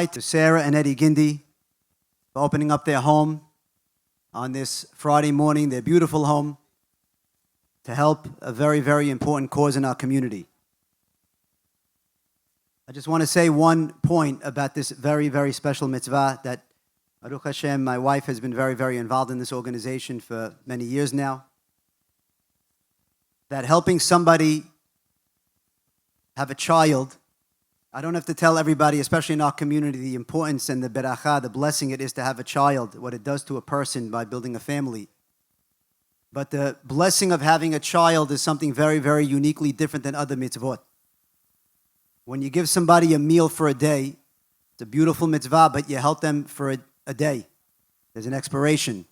To Sarah and Eddie Gindi for opening up their home on this Friday morning, their beautiful home, to help a very, very important cause in our community. I just want to say one point about this very, very special mitzvah that Baruch Hashem, my wife has been very, very involved in this organization for many years now. That helping somebody have a child, I don't have to tell everybody, especially in our community, the importance and the beracha, the blessing it is to have a child, what it does to a person by building a family. But the blessing of having a child is something very, very uniquely different than other mitzvot. When you give somebody a meal for a day, it's a beautiful mitzvah, but you help them for a day. There's an expiration.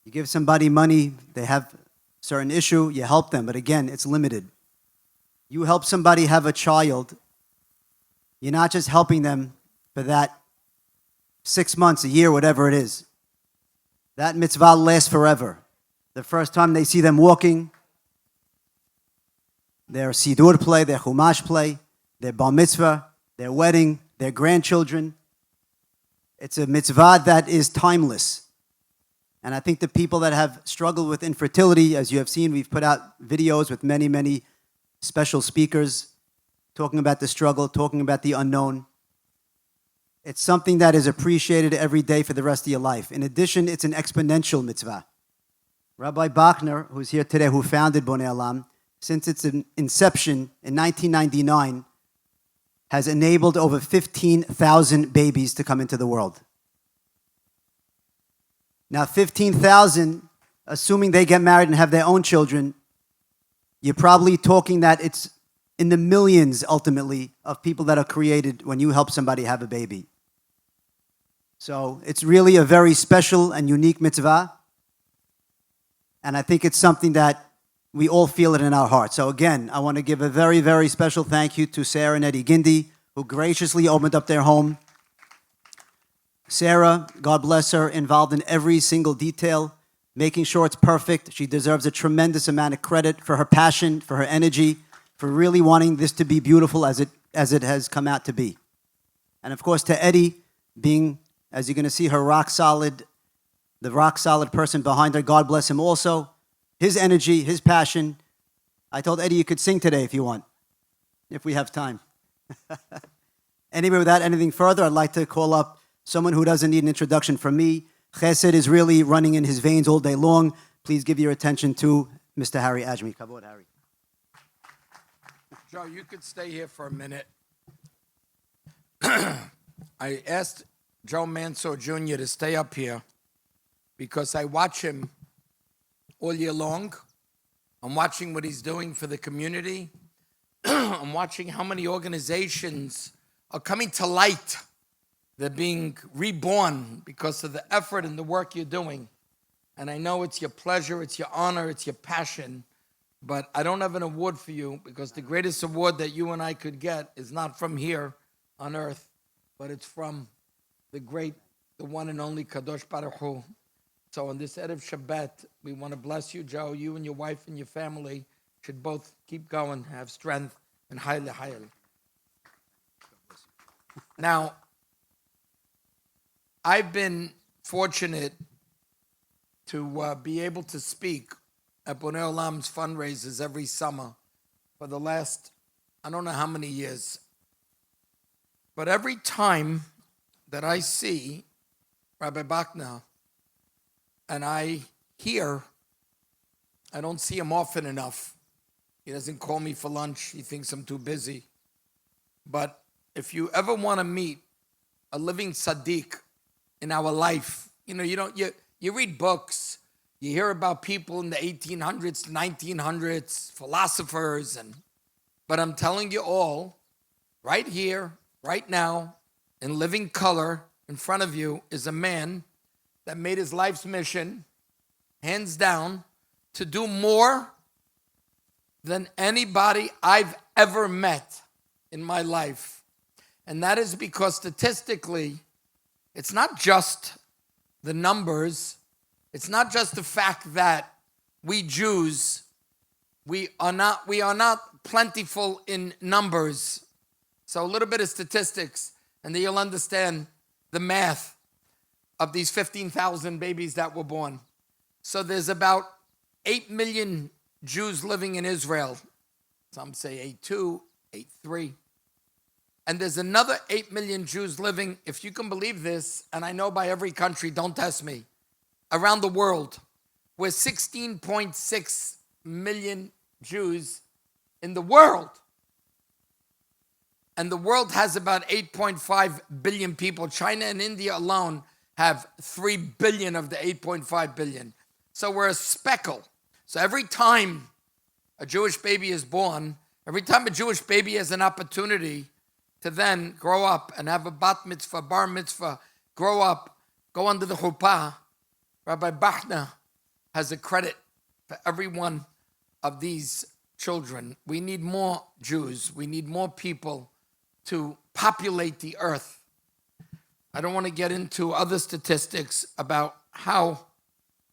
You give somebody money, they have a certain issue, you help them, but again, it's limited. You help somebody have a child, you're not just helping them for that 6 months, a year, whatever it is. That mitzvah lasts forever. The first time they see them walking, their sidur play, their chumash play, their bar mitzvah, their wedding, their grandchildren. It's a mitzvah that is timeless. And I think the people that have struggled with infertility, as you have seen, we've put out videos with many, many special speakers talking about the struggle, talking about the unknown. It's something that is appreciated every day for the rest of your life. In addition, it's an exponential mitzvah. Rabbi Bachner, who's here today, who founded Bonei Olam, since its inception in 1999, has enabled over 15,000 babies to come into the world. Now, 15,000, assuming they get married and have their own children, you're probably talking that it's in the millions, ultimately, of people that are created when you help somebody have a baby. So it's really a very special and unique mitzvah. And I think it's something that we all feel it in our hearts. So again, I want to give a very, very special thank you to Sarah and Eddie Gindi, who graciously opened up their home. Sarah, God bless her, involved in every single detail, making sure it's perfect. She deserves a tremendous amount of credit for her passion, for her energy, for really wanting this to be beautiful as it has come out to be. And of course, to Eddie, being, as you're going to see, the rock solid person behind her, God bless him also. His energy, his passion. I told Eddie you could sing today if you want, if we have time. Anyway, without anything further, I'd like to call up someone who doesn't need an introduction from me. Chesed is really running in his veins all day long. Please give your attention to Mr. Harry Ajmi. Kavod, Harry. Joe, you could stay here for a minute. I asked Joe Mansour Jr. to stay up here because I watch him all year long. I'm watching what he's doing for the community. I'm watching how many organizations are coming to light. They're being reborn because of the effort and the work you're doing. And I know it's your pleasure, it's your honor, it's your passion. But I don't have an award for you because the greatest award that you and I could get is not from here on earth, but it's from the great, the one and only Kadosh Baruch Hu. So on this Erev Shabbat, we want to bless you, Joe. You and your wife and your family should both keep going, have strength, and highly. Now, I've been fortunate to be able to speak at Bonei Olam's fundraisers every summer for the last, I don't know how many years. But every time that I see Rabbi Bachner and I hear, I don't see him often enough. He doesn't call me for lunch. He thinks I'm too busy. But if you ever want to meet a living tzaddik in our life, you read books, you hear about people in the 1800s, 1900s, philosophers, but I'm telling you all, right here, right now, in living color, in front of you, is a man that made his life's mission, hands down, to do more than anybody I've ever met in my life. And that is because statistically, it's not just the numbers. It's not just the fact that we Jews, we are not plentiful in numbers. So a little bit of statistics. And then you'll understand the math of these 15,000 babies that were born. So there's about 8 million Jews living in Israel. Some say 8.2, 8.3. And there's another 8 million Jews living, if you can believe this, and I know by every country, don't test me, around the world. We're 16.6 million Jews in the world. And the world has about 8.5 billion people. China and India alone have 3 billion of the 8.5 billion. So we're a speckle. So every time a Jewish baby is born, every time a Jewish baby has an opportunity to then grow up and have a bat mitzvah, bar mitzvah, grow up, go under the chuppah, Rabbi Bachner has a credit for every one of these children. We need more Jews. We need more people to populate the earth. I don't want to get into other statistics about how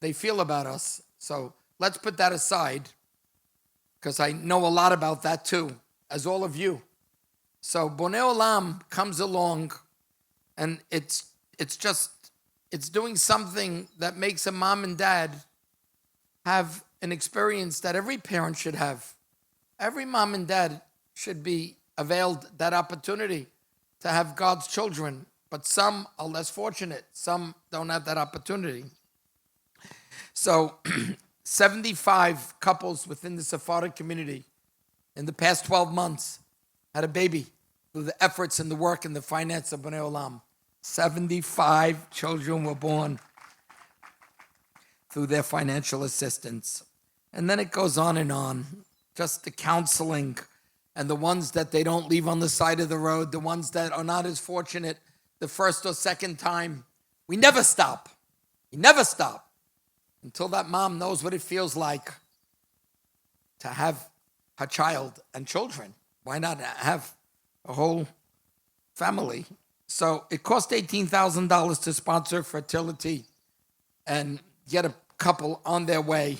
they feel about us. So let's put that aside, because I know a lot about that too, as all of you. So Bonei Olam comes along, and it's doing something that makes a mom and dad have an experience that every parent should have. Every mom and dad should be availed that opportunity to have God's children, but some are less fortunate. Some don't have that opportunity. So 75 couples within the Sephardic community in the past 12 months had a baby through the efforts and the work and the finance of Bonei Olam. 75 children were born through their financial assistance. And then it goes on, just the counseling and the ones that they don't leave on the side of the road, the ones that are not as fortunate the first or second time. We never stop. We never stop until that mom knows what it feels like to have her child and children. Why not have a whole family? So it cost $18,000 to sponsor fertility and get a couple on their way.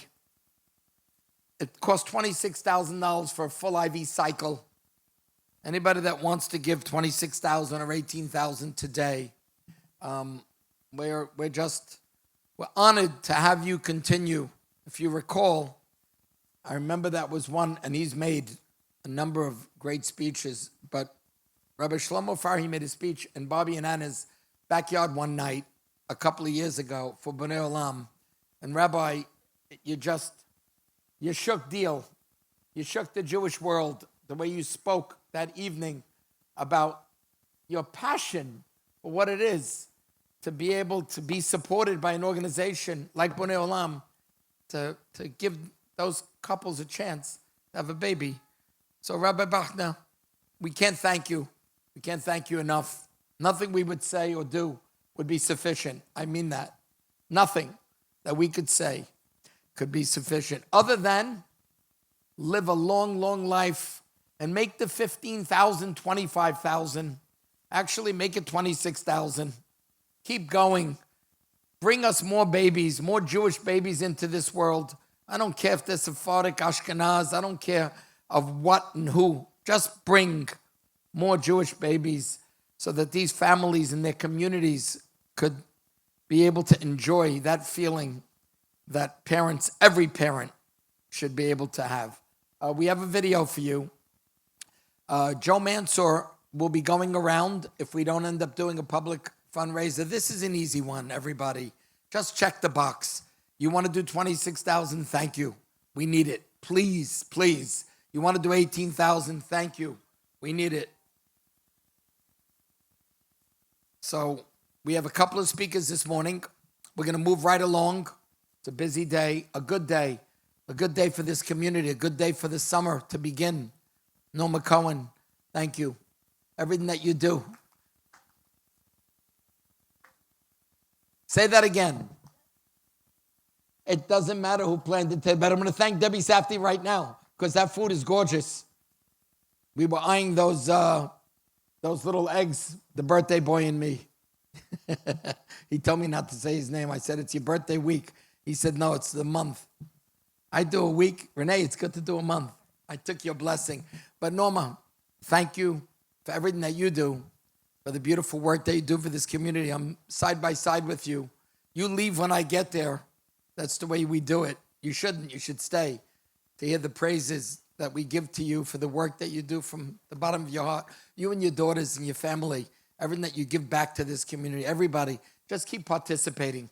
It costs $26,000 for a full IV cycle. Anybody that wants to give $26,000 or $18,000 today, we're honored to have you continue. If you recall, I remember that was one, and he's made a number of great speeches, but Rabbi Shlomo Farhi made a speech in Bobby and Anna's backyard one night a couple of years ago for Bonei Olam. And Rabbi, you shook deal. You shook the Jewish world the way you spoke that evening about your passion for what it is to be able to be supported by an organization like Bonei Olam to give those couples a chance to have a baby. So Rabbi Bachner, we can't thank you. We can't thank you enough. Nothing we would say or do would be sufficient. I mean that. Nothing that we could say could be sufficient other than live a long, long life and make the 15,000, 25,000. Actually, make it 26,000. Keep going. Bring us more babies, more Jewish babies into this world. I don't care if they're Sephardic, Ashkenaz. I don't care of what and who. Just bring more Jewish babies so that these families and their communities could be able to enjoy that feeling that parents, every parent, should be able to have. We have a video for you. Joe Mansour will be going around if we don't end up doing a public fundraiser. This is an easy one, everybody. Just check the box. You want to do 26,000? Thank you. We need it. Please, please. You want to do 18,000? Thank you. We need it. So we have a couple of speakers this morning. We're going to move right along. It's a busy day, a good day for this community, a good day for the summer to begin. Norma Cohen, thank you. Everything that you do. Say that again. It doesn't matter who planned it, but I'm going to thank Debbie Safdie right now because that food is gorgeous. We were eyeing those little eggs, the birthday boy and me. He told me not to say his name. I said, it's your birthday week. He said, no, it's the month. I do a week. Renee, it's good to do a month. I took your blessing. But Norma, thank you for everything that you do. for the beautiful work that you do for this community. I'm side by side with you. You leave when I get there. That's the way we do it. You shouldn't. You should stay to hear the praises that we give to you for the work that you do from the bottom of your heart. You and your daughters and your family, everything that you give back to this community, everybody, just keep participating.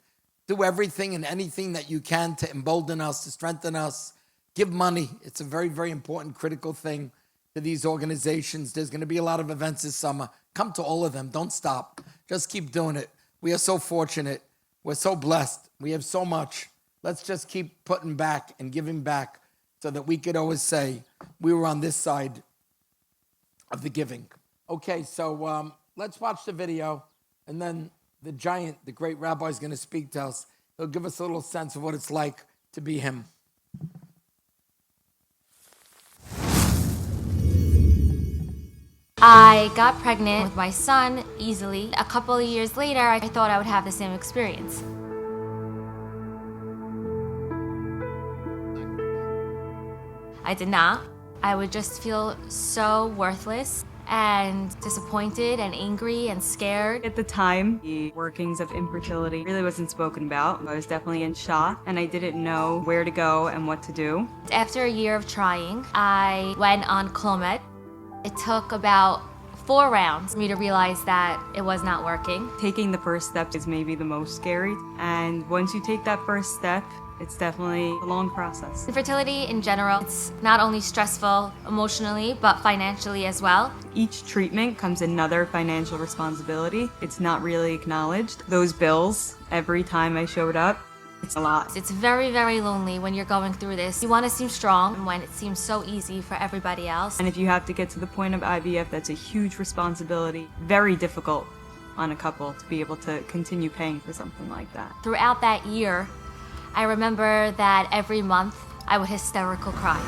Do everything and anything that you can to embolden us, to strengthen us. Give money. It's a very, very important, critical thing to these organizations. There's going to be a lot of events this summer. Come to all of them. Don't stop. Just keep doing it. We are so fortunate. We're so blessed. We have so much. Let's just keep putting back and giving back so that we could always say we were on this side of the giving. Okay, so let's watch the video, and then the giant, the great rabbi, is going to speak to us. He'll give us a little sense of what it's like to be him. I got pregnant with my son easily. A couple of years later, I thought I would have the same experience. I did not. I would just feel so worthless and disappointed and angry and scared. At the time, the workings of infertility really wasn't spoken about. I was definitely in shock, and I didn't know where to go and what to do. After a year of trying, I went on Clomid. It took about 4 rounds for me to realize that it was not working. Taking the first step is maybe the most scary, and once you take that first step, it's definitely a long process. Infertility in general, it's not only stressful emotionally, but financially as well. Each treatment comes another financial responsibility. It's not really acknowledged. Those bills, every time I showed up, it's a lot. It's very, very lonely when you're going through this. You want to seem strong when it seems so easy for everybody else. And if you have to get to the point of IVF, that's a huge responsibility. Very difficult on a couple to be able to continue paying for something like that. Throughout that year, I remember that every month I would hysterical cry.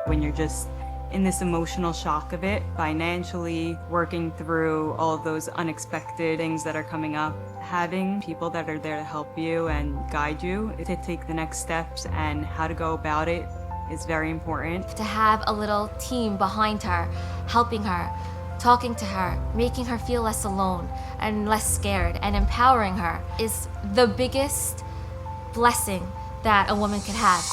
When you're just in this emotional shock of it, financially, working through all of those unexpected things that are coming up, having people that are there to help you and guide you to take the next steps and how to go about it is very important. To have a little team behind her, helping her, talking to her, making her feel less alone and less scared, and empowering her is the biggest blessing that a woman could have.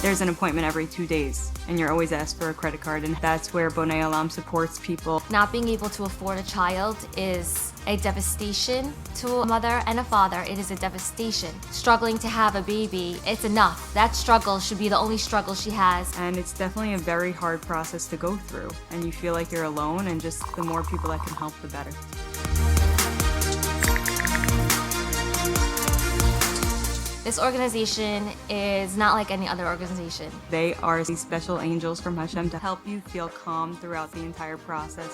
There's an appointment every 2 days, and you're always asked for a credit card, and that's where Bonei Olam supports people. Not being able to afford a child is a devastation to a mother and a father. It is a devastation. Struggling to have a baby, it's enough. That struggle should be the only struggle she has. And it's definitely a very hard process to go through, and you feel like you're alone, and just the more people that can help, the better. This organization is not like any other organization. They are these special angels from Hashem to help you feel calm throughout the entire process.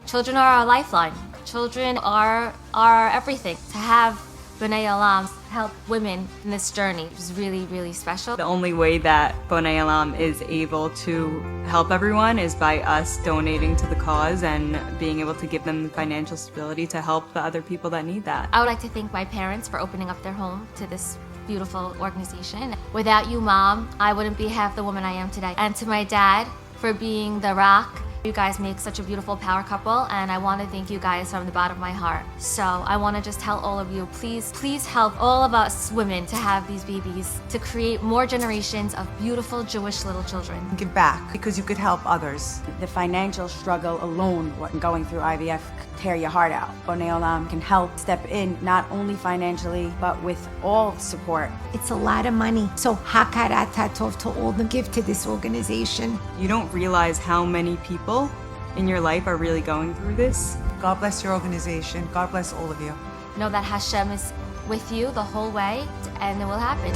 Children are our lifeline. Children are our everything. To have Bonei Olam help women in this journey is really, really special. The only way that Bonei Olam is able to help everyone is by us donating to the cause and being able to give them the financial stability to help the other people that need that. I would like to thank my parents for opening up their home to this beautiful organization. Without you, Mom, I wouldn't be half the woman I am today. And to my dad for being the rock. You guys make such a beautiful power couple, and I want to thank you guys from the bottom of my heart. So I want to just tell all of you, please help all of us women to have these babies, to create more generations of beautiful Jewish little children. Give back because you could help others. The financial struggle alone, going through IVF, tear your heart out. Bonei Olam can help step in, not only financially, but with all support. It's a lot of money. So hakarat hatov to all them give to this organization. You don't realize how many people in your life are really going through this. God bless your organization. God bless all of you. Know that Hashem is with you the whole way, and it will happen.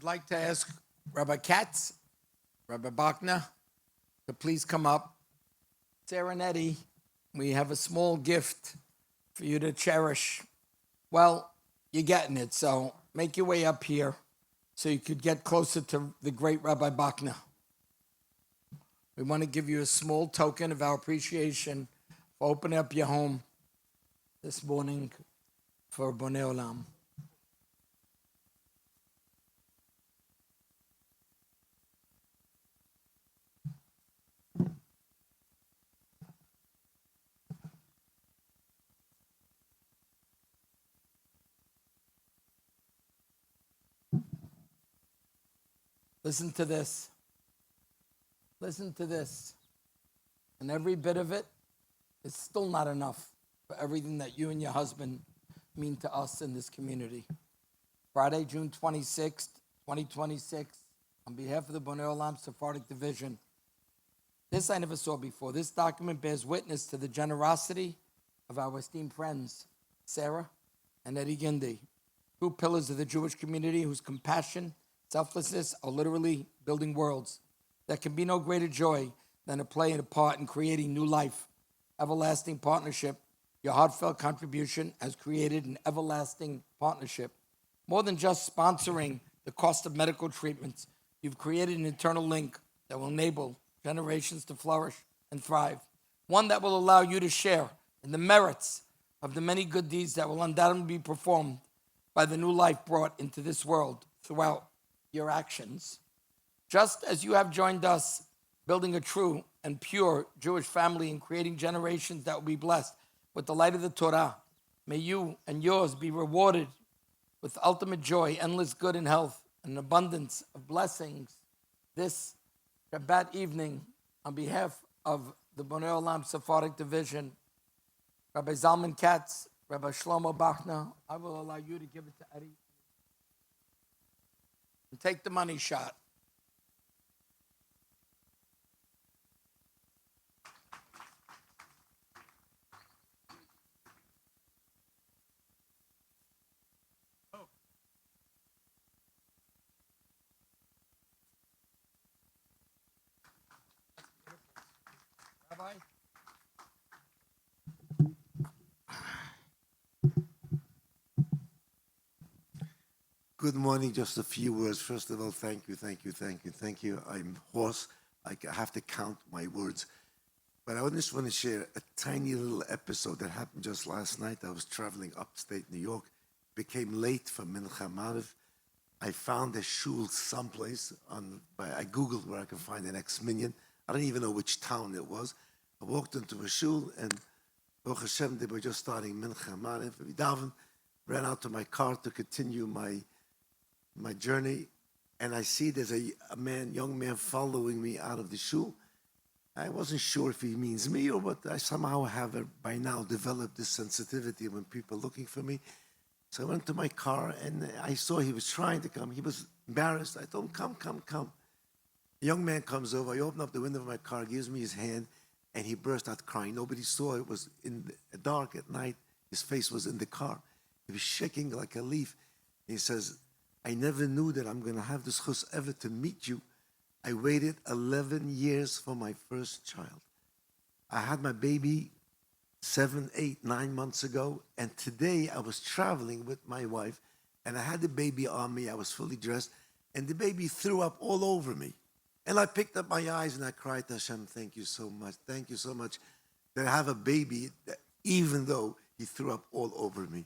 like to ask Rabbi Katz, Rabbi Bachner, to please come up. Sarah and Eddie, we have a small gift for you to cherish. Well, you're getting it, so make your way up here so you could get closer to the great Rabbi Bachner. We want to give you a small token of our appreciation for opening up your home this morning for Bonei Olam. Listen to this. Listen to this. And every bit of it is still not enough for everything that you and your husband mean to us in this community. Friday, June 26th, 2026, on behalf of the Bonei Olam Sephardic Division. This I never saw before. This document bears witness to the generosity of our esteemed friends, Sarah and Eddie Gindi, two pillars of the Jewish community whose compassion, selflessness are literally building worlds. There can be no greater joy than to play a part in creating new life, everlasting partnership. Your heartfelt contribution has created an everlasting partnership. More than just sponsoring the cost of medical treatments, you've created an eternal link that will enable generations to flourish and thrive. One that will allow you to share in the merits of the many good deeds that will undoubtedly be performed by the new life brought into this world throughout your actions. Just as you have joined us building a true and pure Jewish family and creating generations that will be blessed with the light of the Torah, may you and yours be rewarded with ultimate joy, endless good and health, and an abundance of blessings this Shabbat evening. On behalf of the Bonei Olam Sephardic Division, Rabbi Zalman Katz, Rabbi Shlomo Bachner, I will allow you to give it to Eddie. And take the money shot. Rabbi? Good morning. Just a few words. First of all, thank you. I'm hoarse. I have to count my words. But I just want to share a tiny little episode that happened just last night. I was traveling upstate New York, became late for Mincha Maariv. I found a shul someplace. I Googled where I can find the next minyan. I don't even know which town it was. I walked into a shul, and Baruch Hashem, they were just starting Mincha Maariv. We davened, ran out to my car to continue my journey, and I see there's a young man following me out of the shul. I wasn't sure if he means me or what. I somehow have by now developed this sensitivity when people are looking for me. So I went to my car, and I saw he was trying to come. He was embarrassed. I told him, come. A young man comes over. I open up the window of my car, gives me his hand, and he burst out crying. Nobody saw. It was in the dark at night. His face was in the car. He was shaking like a leaf. He says, I never knew that I'm going to have this chus ever to meet you. I waited 11 years for my first child. I had my baby 7, 8, 9 months ago, and today I was traveling with my wife, and I had the baby on me. I was fully dressed, and the baby threw up all over me. And I picked up my eyes and I cried to Hashem, thank you so much that I have a baby, even though he threw up all over me.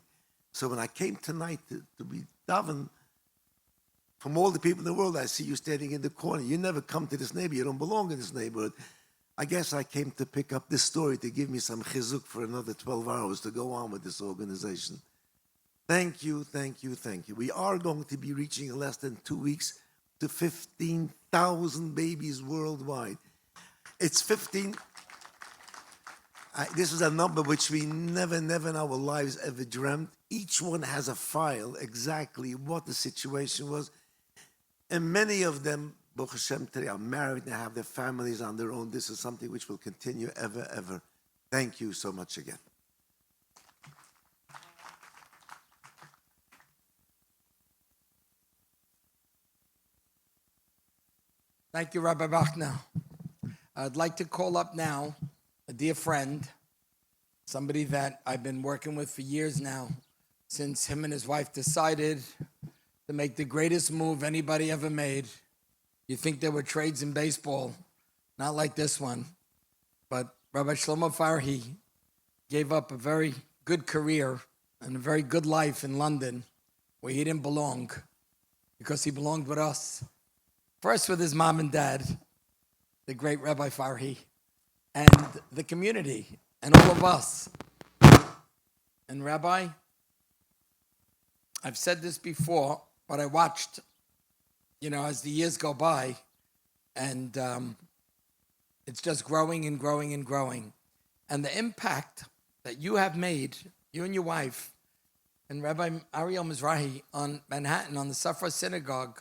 So when I came tonight to be daven, from all the people in the world, I see you standing in the corner. You never come to this neighborhood. You don't belong in this neighborhood. I guess I came to pick up this story to give me some chizuk for another 12 hours to go on with this organization. Thank you. We are going to be reaching in less than 2 weeks to 15,000 babies worldwide. It's 15. This is a number which we never in our lives ever dreamt. Each one has a file exactly what the situation was. And many of them, Baruch Hashem, today are married and have their families on their own. This is something which will continue ever. Thank you so much again. Thank you, Rabbi Bachner. I'd like to call up now a dear friend, somebody that I've been working with for years now, since him and his wife decided to make the greatest move anybody ever made. You think there were trades in baseball, not like this one, but Rabbi Shlomo Farhi gave up a very good career and a very good life in London where he didn't belong because he belonged with us. First with his mom and dad, the great Rabbi Farhi, and the community, and all of us. And Rabbi, I've said this before, but I watched, as the years go by, and it's just growing and growing and growing. And the impact that you have made, you and your wife, and Rabbi Ariel Mizrahi on Manhattan, on the Safra Synagogue,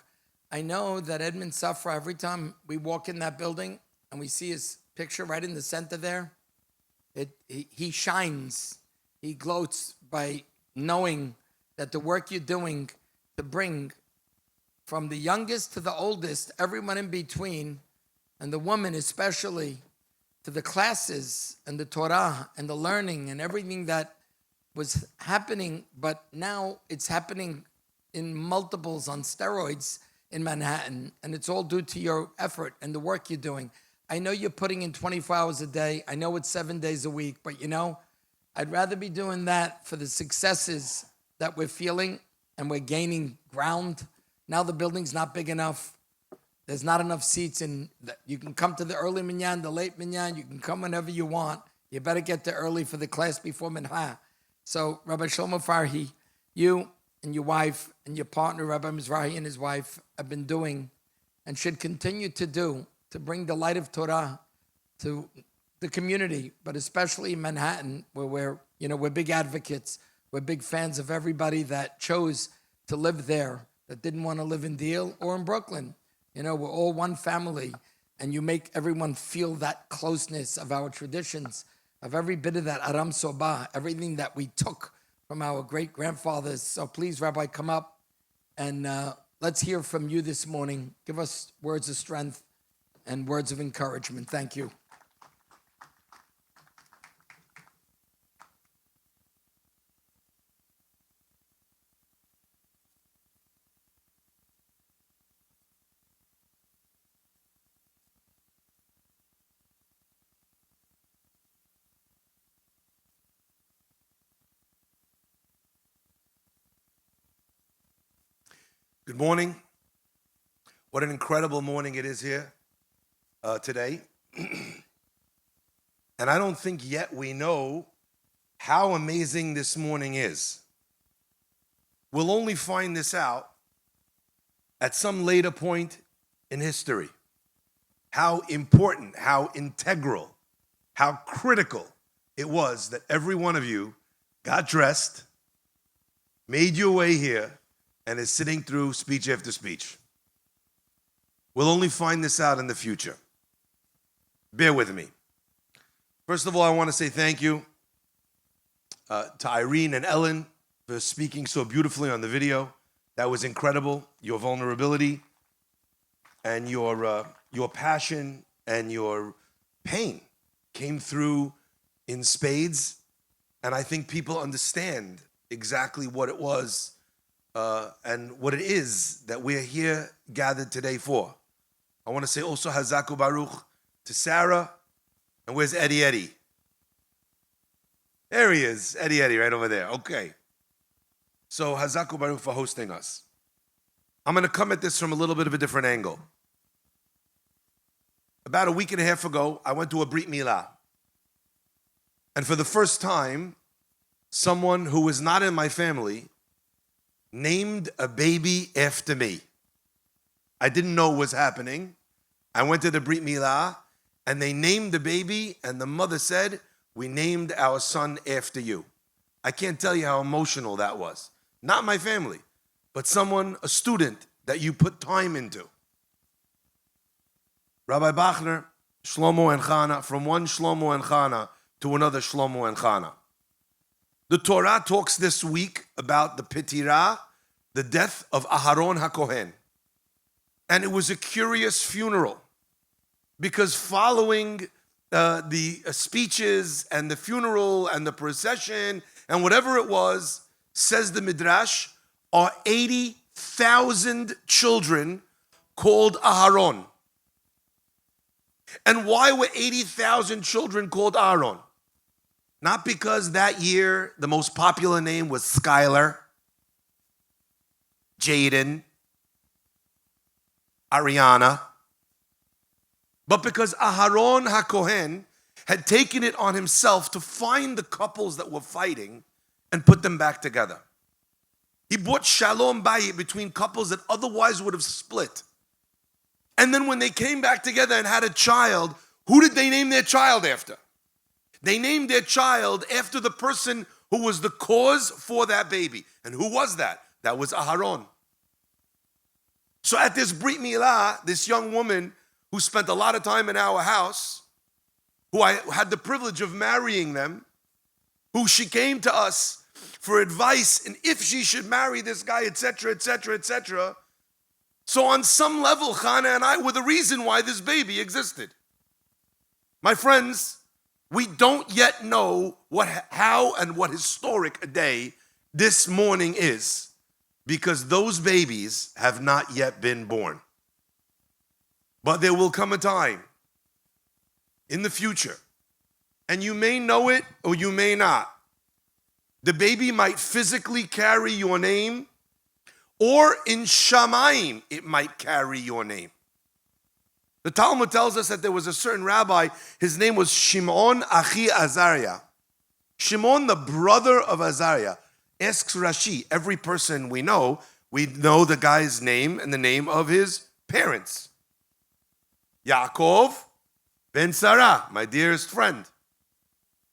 I know that Edmund Safra, every time we walk in that building and we see his picture right in the center there, he shines, he gloats by knowing that the work you're doing to bring from the youngest to the oldest, everyone in between, and the woman especially, to the classes and the Torah and the learning and everything that was happening, but now it's happening in multiples on steroids in Manhattan, and it's all due to your effort and the work you're doing. I know you're putting in 24 hours a day. I know it's 7 days a week, but I'd rather be doing that for the successes that we're feeling and we're gaining ground. Now the building's not big enough. There's not enough seats, and you can come to the early minyan, the late minyan. You can come whenever you want. You better get there early for the class before minha. So Rabbi Shlomo Farhi, you and your wife and your partner, Rabbi Mizrahi and his wife, have been doing and should continue to do to bring the light of Torah to the community, but especially in Manhattan, where we're big advocates. We're big fans of everybody that chose to live there, that didn't want to live in Deal or in Brooklyn. We're all one family, and you make everyone feel that closeness of our traditions, of every bit of that Aram Soba, everything that we took from our great-grandfathers. So please, Rabbi, come up and let's hear from you this morning. Give us words of strength and words of encouragement. Thank you. Good morning. What an incredible morning it is here today. And I don't think yet we know how amazing this morning is. We'll only find this out at some later point in history. How important, how integral, how critical it was that every one of you got dressed, made your way here, and is sitting through speech after speech. We'll only find this out in the future. Bear with me. First of all, I want to say thank you to Irene and Ellen for speaking so beautifully on the video. That was incredible. Your vulnerability and your passion and your pain came through in spades, and I think people understand exactly what it was and what it is that we're here gathered today for. I want to say also Hazaku Baruch to Sarah. And where's Eddie? There he is, Eddie right over there. Okay. So Hazaku Baruch for hosting us. I'm going to come at this from a little bit of a different angle. About a week and a half ago, I went to a Brit Milah. And for the first time, someone who was not in my family named a baby after me. I didn't know what was happening. I went to the Brit Milah, and they named the baby, and the mother said, "We named our son after you." I can't tell you how emotional that was. Not my family, but someone, a student that you put time into. Rabbi Bachner, Shlomo and Chana, from one Shlomo and Chana to another Shlomo and Chana. The Torah talks this week about the Petirah, the death of Aharon HaKohen. And it was a curious funeral because following the speeches and the funeral and the procession and whatever it was, says the Midrash, are 80,000 children called Aharon. And why were 80,000 children called Aharon? Not because that year the most popular name was Skylar, Jaden, Ariana, but because Aharon HaKohen had taken it on himself to find the couples that were fighting and put them back together. He brought shalom bayit between couples that otherwise would have split. And then when they came back together and had a child, who did they name their child after? They named their child after the person who was the cause for that baby. And who was that? That was Aharon. So at this Brit Milah, this young woman who spent a lot of time in our house, who I had the privilege of marrying them, who she came to us for advice and if she should marry this guy, etc., etc., etc. So on some level, Chana and I were the reason why this baby existed. My friends, we don't yet know how and what historic a day this morning is because those babies have not yet been born. But there will come a time in the future, and you may know it or you may not. The baby might physically carry your name, or in Shamayim it might carry your name. The Talmud tells us that there was a certain rabbi, his name was Shimon Achi Azariah. Shimon, the brother of Azariah. Asks Rashi, every person we know the guy's name and the name of his parents. Yaakov ben Sarah, my dearest friend.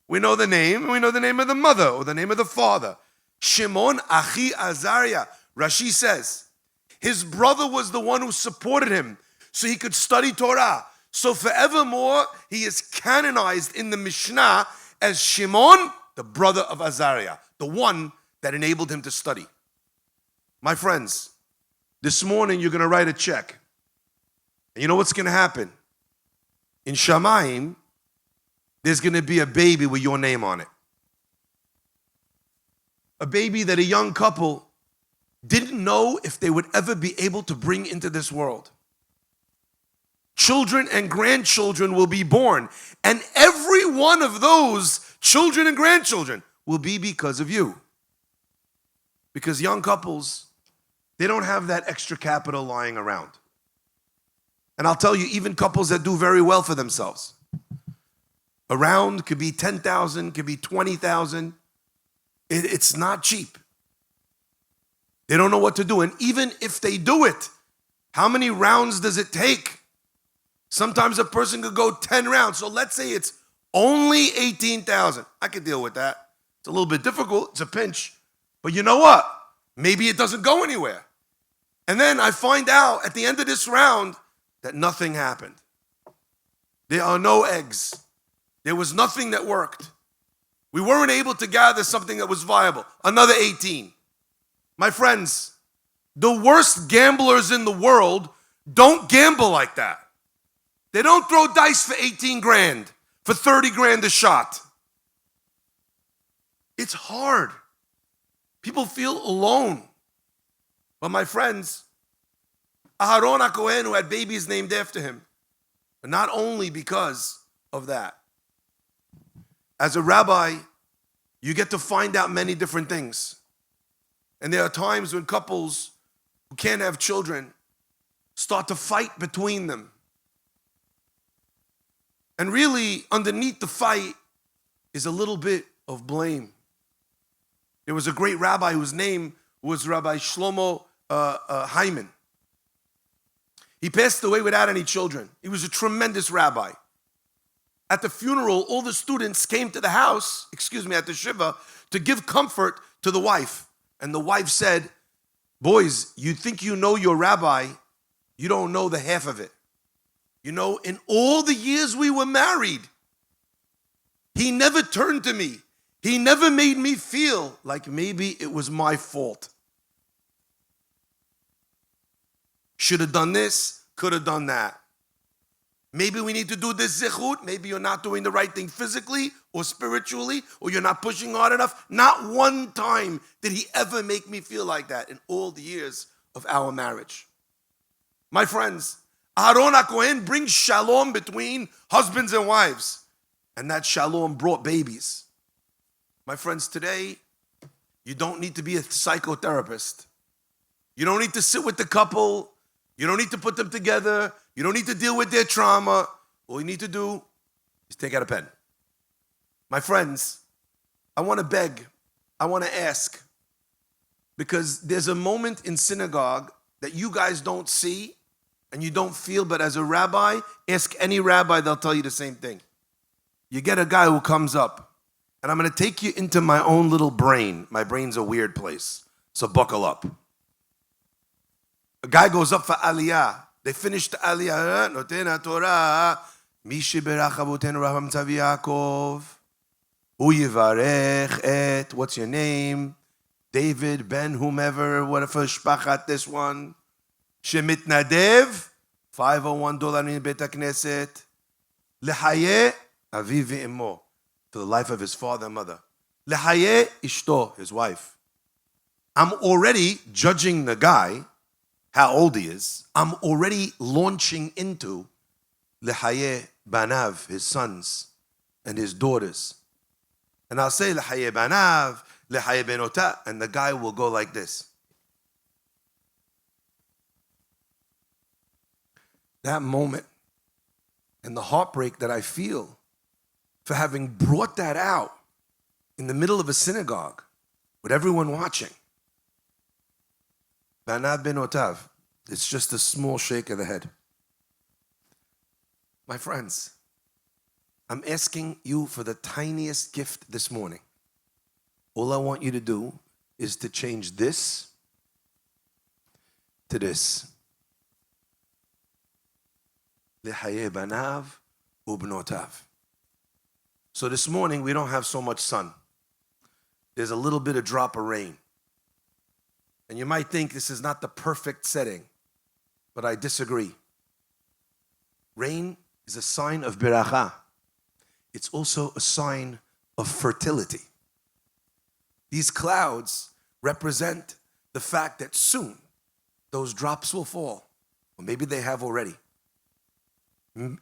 We know the name, and we know the name of the mother or the name of the father. Shimon Achi Azariah. Rashi says, his brother was the one who supported him so he could study Torah. So forevermore, he is canonized in the Mishnah as Shimon, the brother of Azariah, the one that enabled him to study. My friends, this morning you're going to write a check. And you know what's going to happen? In Shamayim, there's going to be a baby with your name on it. A baby that a young couple didn't know if they would ever be able to bring into this world. Children and grandchildren will be born, and every one of those children and grandchildren will be because of you. Because young couples, they don't have that extra capital lying around. And I'll tell you, even couples that do very well for themselves. Around could be 10,000, could be 20,000. It's not cheap. They don't know what to do. And even if they do it, how many rounds does it take? Sometimes a person could go 10 rounds. So let's say it's only 18,000. I can deal with that. It's a little bit difficult. It's a pinch. But you know what? Maybe it doesn't go anywhere. And then I find out at the end of this round that nothing happened. There are no eggs. There was nothing that worked. We weren't able to gather something that was viable. Another 18. My friends, the worst gamblers in the world don't gamble like that. They don't throw dice for 18 grand, for 30 grand a shot. It's hard. People feel alone. But my friends, Aharon HaKohen, who had babies named after him, but not only because of that. As a rabbi, you get to find out many different things. And there are times when couples who can't have children start to fight between them. And really, underneath the fight is a little bit of blame. There was a great rabbi whose name was Rabbi Shlomo Hyman. He passed away without any children. He was a tremendous rabbi. At the funeral, all the students came to the house, at the shiva, to give comfort to the wife. And the wife said, boys, you think you know your rabbi, you don't know the half of it. You know, in all the years we were married, he never turned to me. He never made me feel like maybe it was my fault. should have done this, could have done that. Maybe we need to do this zichut. Maybe you're not doing the right thing physically or spiritually, or you're not pushing hard enough. Not one time did he ever make me feel like that in all the years of our marriage. My friends, Aaron HaKohen brings shalom between husbands and wives. And that shalom brought babies. My friends, today, you don't need to be a psychotherapist. You don't need to sit with the couple. You don't need to put them together. You don't need to deal with their trauma. All you need to do is take out a pen. My friends, I want to beg, I want to ask, because there's a moment in synagogue that you guys don't see and you don't feel, but as a rabbi, ask any rabbi, they'll tell you the same thing. You get a guy who comes up, and I'm going to take you into my own little brain. My brain's a weird place, so buckle up. A guy goes up for aliyah. They finish the aliyah. Noten Torah. Mishi berach avotenu Avraham Tzavi Yaakov. Hu yivarech et. What's your name? David, Ben, whomever. What for shpachat this one? Shemitnadev. $501 in Bet HaKnesset. Lehaye aviv ve'imo. To the life of his father and mother. Lehaye ishto, his wife. I'm already judging the guy, how old he is. I'm already launching into Lehaye Banav, his sons and his daughters. And I'll say Lehaye Banav, Lehaye Benota, and the guy will go like this. That moment and the heartbreak that I feel for having brought that out in the middle of a synagogue with everyone watching. Banav Benotav. It's just a small shake of the head. My friends, I'm asking you for the tiniest gift this morning. All I want you to do is to change this to this. Lehaye Banav Ubnotav. So this morning, we don't have so much sun. There's a little bit of drop of rain. And you might think this is not the perfect setting, but I disagree. Rain is a sign of beracha. It's also a sign of fertility. These clouds represent the fact that soon those drops will fall. Or maybe they have already.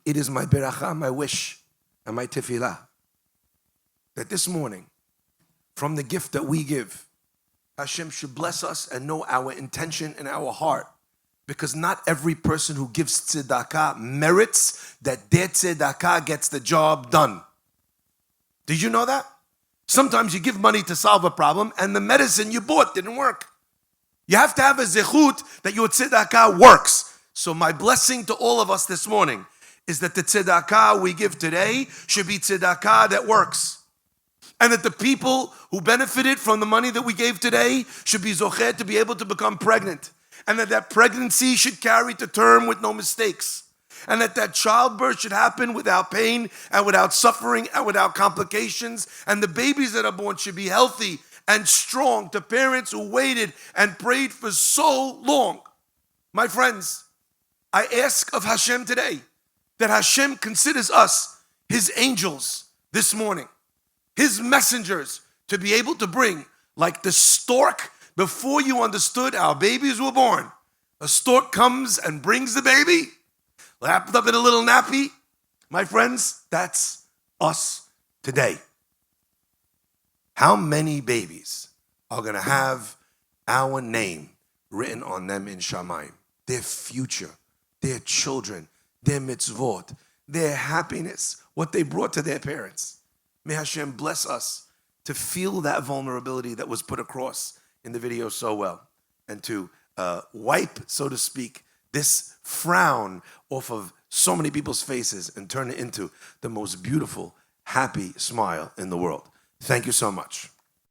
It is my beracha, my wish, and my tefillah, that this morning, from the gift that we give, Hashem should bless us and know our intention in our heart. Because not every person who gives tzedakah merits that their tzedakah gets the job done. Did you know that? Sometimes you give money to solve a problem and the medicine you bought didn't work. You have to have a zechut that your tzedakah works. So my blessing to all of us this morning is that the tzedakah we give today should be tzedakah that works. And that the people who benefited from the money that we gave today should be zochet to be able to become pregnant. And that pregnancy should carry to term with no mistakes. And that childbirth should happen without pain and without suffering and without complications. And the babies that are born should be healthy and strong to parents who waited and prayed for so long. My friends, I ask of Hashem today that Hashem considers us his angels this morning, his messengers, to be able to bring, like the stork, before you understood how babies were born. A stork comes and brings the baby, wrapped up in a little nappy. My friends, that's us today. How many babies are going to have our name written on them in Shamayim? Their future, their children, their mitzvot, their happiness, what they brought to their parents. May Hashem bless us to feel that vulnerability that was put across in the video so well, and to wipe, so to speak, this frown off of so many people's faces and turn it into the most beautiful, happy smile in the world. Thank you so much.